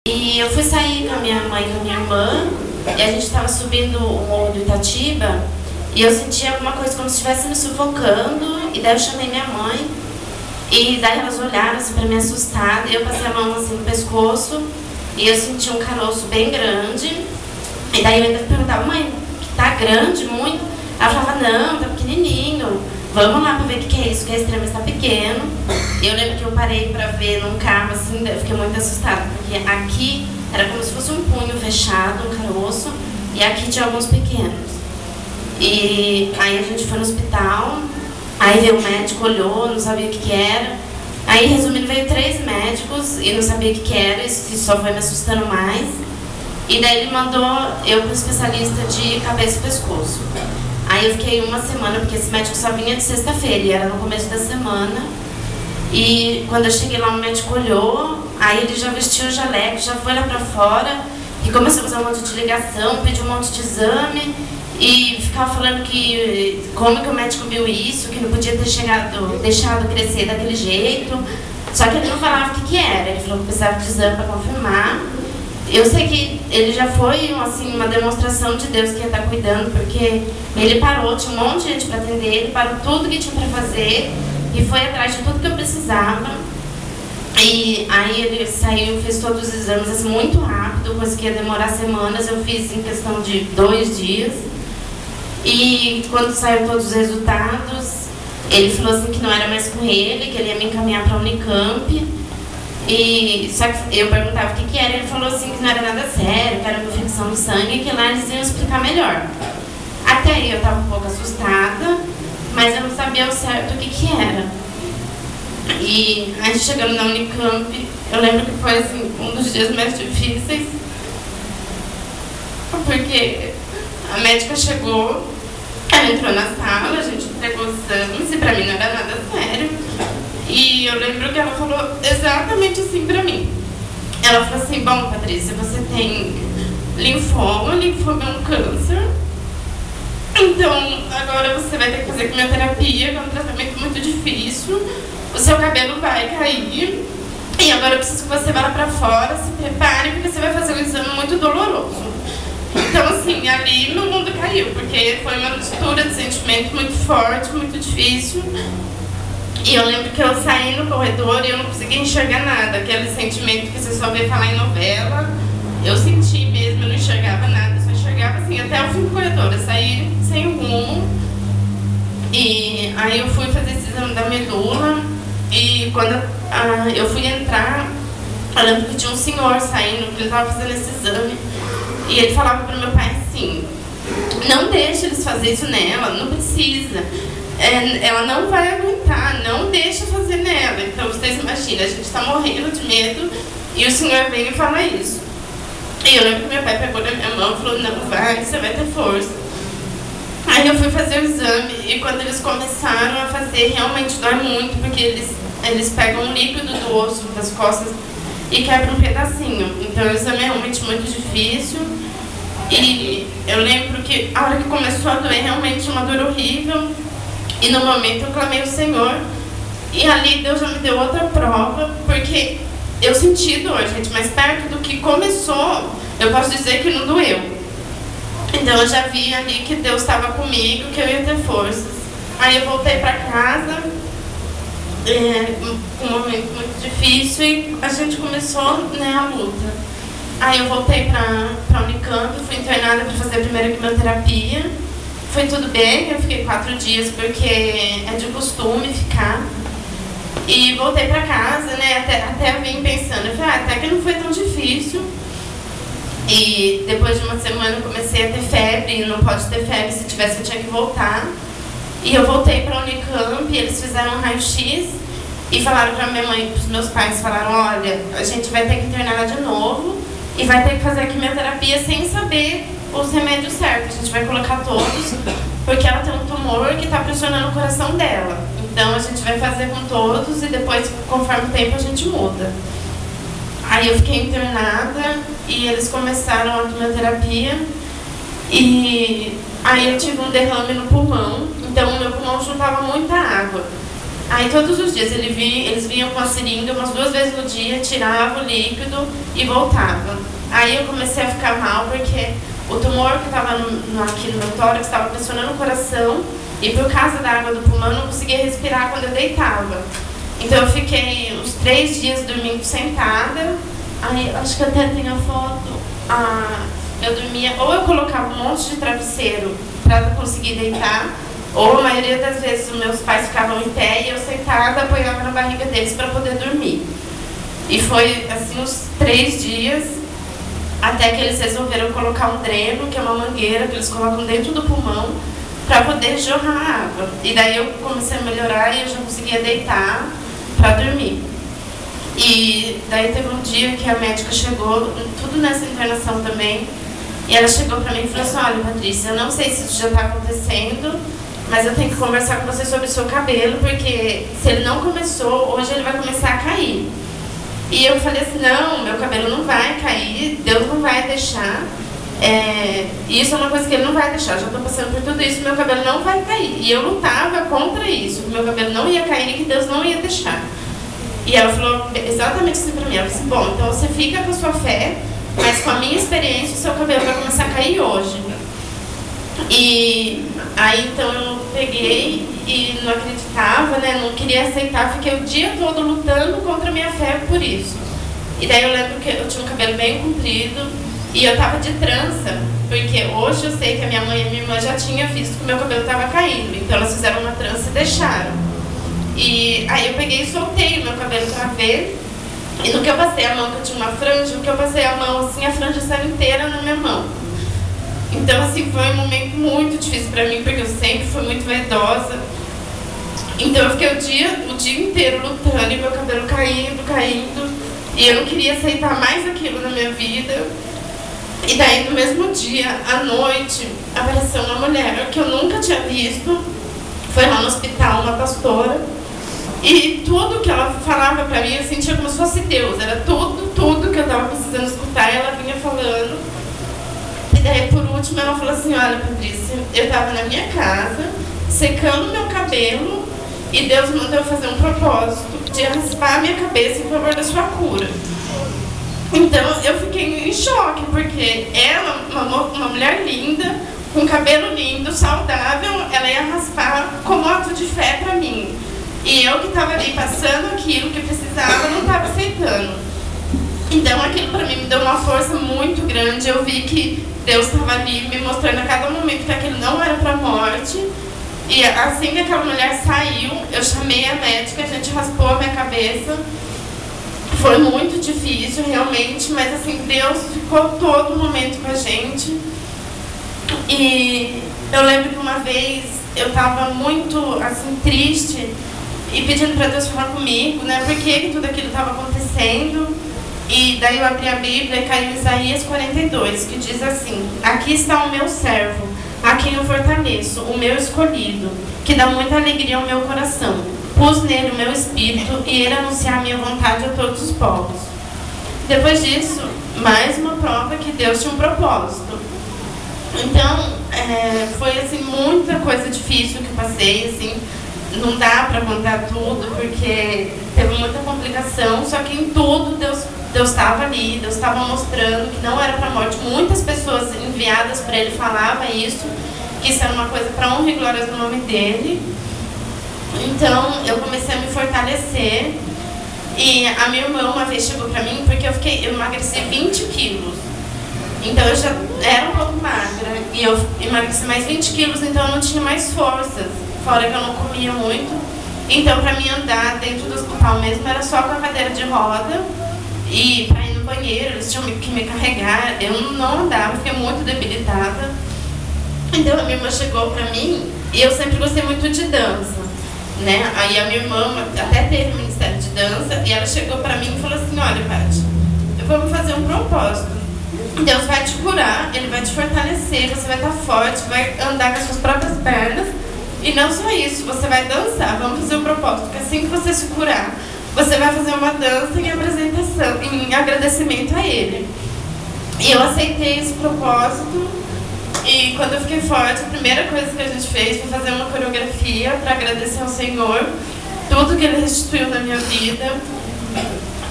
E eu fui sair com a minha mãe e com a minha irmã, e a gente estava subindo o morro do Itatiba, e eu senti alguma coisa como se estivesse me sufocando, e daí eu chamei minha mãe, e daí elas olharam assim pra me assustar, e eu passei a mão assim no pescoço, e eu senti um caroço bem grande, e daí eu ainda perguntava, mãe, tá grande muito? Ela falava, não, tá pequenininho, vamos lá pra ver o que é isso, que a extrema está pequeno. E eu lembro que eu parei pra ver num carro assim, eu fiquei muito assustada, porque aqui era como se fosse um punho fechado, um caroço, e aqui tinha alguns pequenos. E aí a gente foi no hospital, aí veio o médico, olhou, não sabia o que era. Aí, resumindo, veio 3 médicos e não sabia o que era, isso só foi me assustando mais. E daí ele mandou eu para um especialista de cabeça e pescoço. Aí eu fiquei uma semana, porque esse médico só vinha de sexta-feira, e era no começo da semana. E quando eu cheguei lá, o médico olhou, aí ele já vestiu o jaleco, já foi lá pra fora, e começou a fazer um monte de ligação, pediu um monte de exame, e ficava falando que como que o médico viu isso, que não podia ter deixado crescer daquele jeito. Só que ele não falava o que era, ele falou que precisava de exame para confirmar. Eu sei que ele já foi assim, uma demonstração de Deus que ia estar cuidando, porque ele parou, tinha um monte de gente para atender, ele parou tudo que tinha para fazer e foi atrás de tudo que eu precisava. E aí ele saiu, fez todos os exames assim, muito rápido, coisa que ia demorar semanas, eu fiz em questão de 2 dias. E quando saiu todos os resultados, ele falou assim que não era mais com ele, que ele ia me encaminhar para a Unicamp. E só que eu perguntava o que era, ele falou assim que não era nada sério, que era uma infecção no sangue, e que lá eles iam explicar melhor. Até aí eu estava um pouco assustada, mas eu não sabia ao certo o que era. E a gente chegando na Unicamp, eu lembro que foi assim, um dos dias mais difíceis, porque a médica chegou, ela entrou na sala, a gente entregou os exames, e pra mim não era nada sério. E eu lembro que ela falou exatamente assim pra mim. Ela falou assim, bom, Patrícia, você tem linfoma é um câncer. Então, agora você vai ter que fazer quimioterapia, que é um tratamento muito difícil. O seu cabelo vai cair. E agora eu preciso que você vá lá pra fora, se prepare, porque você vai fazer um exame muito doloroso. Então, assim, ali meu mundo caiu, porque foi uma mistura de sentimento muito forte, muito difícil. E eu lembro que eu saí no corredor e eu não conseguia enxergar nada. Aquele sentimento que você só vê falar em novela. Eu senti mesmo, eu não enxergava nada. Eu só enxergava assim até o fim do corredor. Eu saí sem rumo. E aí eu fui fazer esse exame da medula. E quando eu fui entrar, eu lembro que tinha um senhor saindo, que ele estava fazendo esse exame. E ele falava para o meu pai assim, não deixe eles fazer isso nela, não precisa. Ela não vai aguentar, não deixa fazer nela. Então vocês imaginam, a gente está morrendo de medo e o senhor vem e fala isso. E eu lembro que meu pai pegou na minha mão e falou, não vai, você vai ter força. Aí eu fui fazer o exame e quando eles começaram a fazer, realmente dói muito, porque eles pegam um líquido do osso das costas e quebram um pedacinho. Então o exame é realmente muito difícil. E eu lembro que a hora que começou a doer, realmente uma dor horrível. E no momento eu clamei ao Senhor, e ali Deus já me deu outra prova, porque eu senti dor, gente, mas perto do que começou, eu posso dizer que não doeu. Então eu já vi ali que Deus estava comigo, que eu ia ter forças. Aí eu voltei para casa, um momento muito difícil, e a gente começou, né, a luta. Aí eu voltei para a Unicamp, fui internada para fazer a primeira quimioterapia. Foi tudo bem, eu fiquei 4 dias porque é de costume ficar. E voltei pra casa, né, até eu vim pensando, eu falei, até que não foi tão difícil. E depois de uma semana eu comecei a ter febre, e não pode ter febre, se tivesse eu tinha que voltar. E eu voltei pra Unicamp, e eles fizeram um raio-x e falaram pra minha mãe, pros meus pais, falaram, olha, a gente vai ter que internar ela de novo e vai ter que fazer a quimioterapia sem saber os remédios certos, a gente vai colocar todos, porque ela tem um tumor que está pressionando o coração dela. Então a gente vai fazer com todos e depois, conforme o tempo, a gente muda. Aí eu fiquei internada e eles começaram a quimioterapia e aí eu tive um derrame no pulmão, então o meu pulmão juntava muita água. Aí todos os dias eles vinham vinha com a seringa umas 2 vezes no dia, tirava o líquido e voltava. Aí eu comecei a ficar mal porque o tumor que estava aqui no meu tórax estava pressionando o coração e por causa da água do pulmão eu não conseguia respirar quando eu deitava. Então eu fiquei uns 3 dias dormindo sentada. Aí acho que até tem a foto. Eu dormia, ou eu colocava um monte de travesseiro para conseguir deitar, ou a maioria das vezes os meus pais ficavam em pé e eu sentada apoiava na barriga deles para poder dormir. E foi assim uns 3 dias até que eles resolveram colocar um dreno, que é uma mangueira que eles colocam dentro do pulmão para poder jorrar água. E daí eu comecei a melhorar e eu já conseguia deitar para dormir. E daí teve um dia que a médica chegou, tudo nessa internação também, e ela chegou para mim e falou assim: olha, Patrícia, eu não sei se isso já está acontecendo, mas eu tenho que conversar com você sobre o seu cabelo, porque se ele não começou, hoje ele vai começar a cair. E eu falei assim: não, meu cabelo não vai cair, Deus não vai deixar. Isso é uma coisa que ele não vai deixar, já estou passando por tudo isso, meu cabelo não vai cair. E eu lutava contra isso, que meu cabelo não ia cair e que Deus não ia deixar. E ela falou exatamente assim pra mim, ela disse: bom, então você fica com a sua fé, mas com a minha experiência o seu cabelo vai começar a cair hoje. E aí então eu peguei e não acreditava, né, não queria aceitar, fiquei o dia todo lutando contra a minha fé por isso. E daí eu lembro que eu tinha um cabelo bem comprido e eu tava de trança, porque hoje eu sei que a minha mãe e minha irmã já tinham visto que o meu cabelo tava caindo, então elas fizeram uma trança e deixaram. E aí eu peguei e soltei o meu cabelo pra ver. E no que eu passei a mão, que eu tinha uma franja, no que eu passei a mão, assim, a franja saiu inteira na minha mão. Então, assim, foi um momento muito difícil pra mim, porque eu sempre fui muito vaidosa. Então eu fiquei o dia inteiro lutando e meu cabelo caindo. E eu não queria aceitar mais aquilo na minha vida. E daí, no mesmo dia, à noite, apareceu uma mulher que eu nunca tinha visto. Foi lá no hospital, uma pastora. E tudo que ela falava pra mim, eu sentia como se fosse Deus. Era tudo que eu tava precisando escutar, ela vinha falando. E daí, por último, ela falou assim: olha, Patrícia, eu tava na minha casa, secando meu cabelo, e Deus mandou eu fazer um propósito de raspar a minha cabeça em favor da sua cura. Então, eu fiquei em choque, porque ela, uma mulher linda, com cabelo lindo, saudável, ela ia raspar como ato de fé pra mim. E eu que estava ali passando aquilo que precisava, não estava aceitando. Então aquilo para mim me deu uma força muito grande. Eu vi que Deus estava ali me mostrando a cada momento que aquilo não era para morte. E assim que aquela mulher saiu, eu chamei a médica, a gente raspou a minha cabeça. Foi muito difícil realmente, mas assim, Deus ficou todo momento com a gente. E eu lembro que uma vez eu estava muito assim, triste e pedindo para Deus falar comigo, né, por que tudo aquilo estava acontecendo. E daí eu abri a Bíblia e caiu em Isaías 42, que diz assim: aqui está o meu servo, a quem eu fortaleço, o meu escolhido, que dá muita alegria ao meu coração. Pus nele o meu espírito e ele anunciar a minha vontade a todos os povos. Depois disso, mais uma prova que Deus tinha um propósito. Então, foi assim, muita coisa difícil que eu passei, assim, não dá para contar tudo, porque teve muita complicação, só que em tudo Deus estava ali, Deus estava mostrando que não era para a morte. Muitas pessoas enviadas para ele falavam isso, que isso era uma coisa para honra e glória do nome dele. Então, eu comecei a me fortalecer, e a minha irmã uma vez chegou para mim, porque eu emagreci 20 quilos. Então eu já era um pouco magra e eu emagreci mais 20 quilos, então eu não tinha mais forças, fora que eu não comia muito. Então para mim andar dentro do hospital mesmo era só com a cadeira de roda, e para ir no banheiro eles tinham que me carregar, eu não andava, fiquei muito debilitada. Então a minha irmã chegou para mim, e eu sempre gostei muito de dança, né? Aí a minha irmã até teve ministério de dança, e ela chegou para mim e falou assim: olha, Paty, vamos fazer um propósito. Deus vai te curar, Ele vai te fortalecer, você vai estar forte, vai andar com as suas próprias pernas. E não só isso, você vai dançar, vamos fazer um propósito, que assim que você se curar, você vai fazer uma dança em apresentação, em agradecimento a Ele. E eu aceitei esse propósito, e quando eu fiquei forte, a primeira coisa que a gente fez foi fazer uma coreografia para agradecer ao Senhor. tudo que Ele restituiu na minha vida.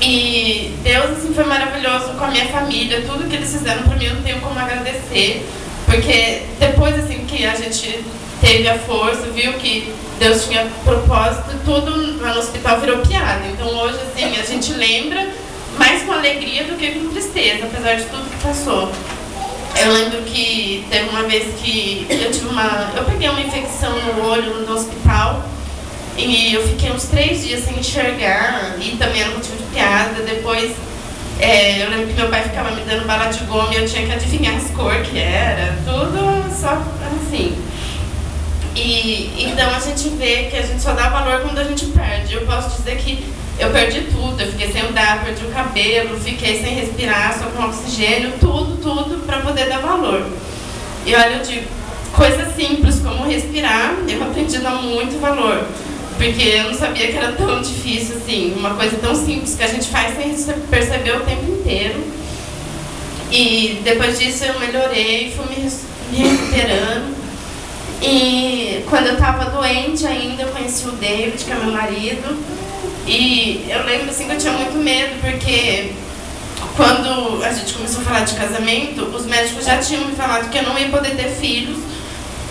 E Deus, assim, foi maravilhoso com a minha família, tudo que eles fizeram para mim eu não tenho como agradecer, porque depois, assim, que a gente teve a força, viu que Deus tinha propósito, tudo lá no hospital virou piada. Então hoje, assim, a gente lembra mais com alegria do que com tristeza, apesar de tudo que passou. Eu lembro que teve uma vez que eu peguei uma infecção no olho no hospital. E eu fiquei uns 3 dias sem enxergar, e também era motivo de piada. Depois, eu lembro que meu pai ficava me dando bala de goma e eu tinha que adivinhar as cores que era, tudo só assim. E então a gente vê que a gente só dá valor quando a gente perde. Eu posso dizer que eu perdi tudo, eu fiquei sem andar, perdi o cabelo, fiquei sem respirar, só com oxigênio, tudo para poder dar valor. E olha, eu digo, coisas simples como respirar, eu aprendi a dar muito valor. Porque eu não sabia que era tão difícil assim, uma coisa tão simples que a gente faz sem perceber o tempo inteiro. E depois disso eu melhorei, fui me recuperando. E quando eu estava doente ainda, eu conheci o David, que é meu marido. E eu lembro assim que eu tinha muito medo, porque quando a gente começou a falar de casamento, os médicos já tinham me falado que eu não ia poder ter filhos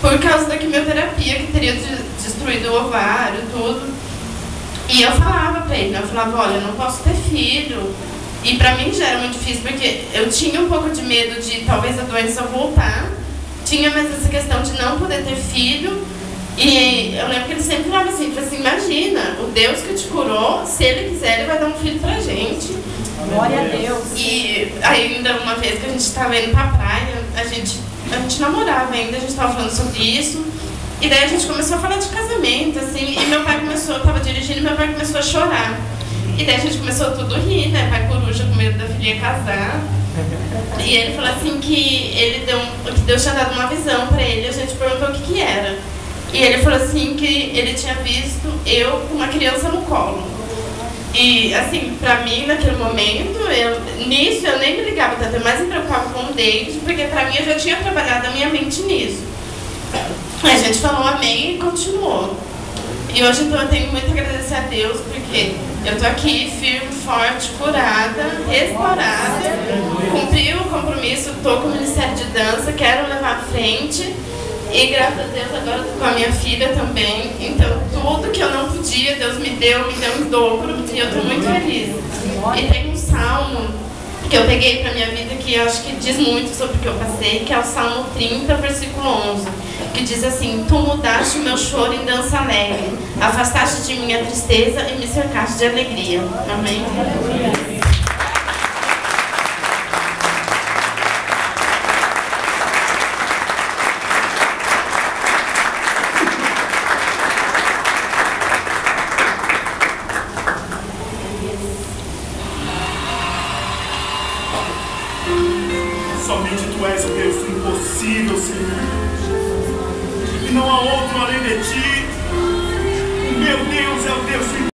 por causa da quimioterapia, que teria destruído o ovário, tudo. E eu falava pra ele, eu falava, olha, eu não posso ter filho. E pra mim já era muito difícil, porque eu tinha um pouco de medo de talvez a doença voltar. Tinha mais essa questão de não poder ter filho. E eu lembro que ele sempre falava assim, imagina, o Deus que te curou, se Ele quiser, Ele vai dar um filho pra gente. Glória a Deus. E ainda uma vez que a gente estava indo pra praia, a gente namorava ainda, a gente estava falando sobre isso. E daí a gente começou a falar de casamento, assim, e meu pai começou, eu estava dirigindo e meu pai começou a chorar. E daí a gente começou tudo a rir, né? Pai coruja com medo da filha casar. E ele falou assim que Deus tinha dado uma visão para ele, a gente perguntou o que era. E ele falou assim que ele tinha visto eu com uma criança no colo. E assim, pra mim naquele momento, nisso eu nem me ligava tanto, eu mais me preocupava com o David, porque pra mim eu já tinha trabalhado a minha mente nisso. A gente falou amém e continuou. E hoje então eu tenho muito a agradecer a Deus, porque eu tô aqui firme, forte, curada, restaurada, cumpri o compromisso, tô com o Ministério de Dança, quero levar à frente. E graças a Deus agora estou com a minha filha também. Então tudo que eu não podia, Deus me deu em dobro. E eu estou muito feliz. E tem um salmo que eu peguei para a minha vida que eu acho que diz muito sobre o que eu passei, que é o Salmo 30, versículo 11. Que diz assim, tu mudaste o meu choro em dança alegre, afastaste de mim a tristeza e me cercaste de alegria. Amém? Somente Tu és o Deus do impossível, Senhor. E não há outro além de Ti. O meu Deus é o Deus do impossível.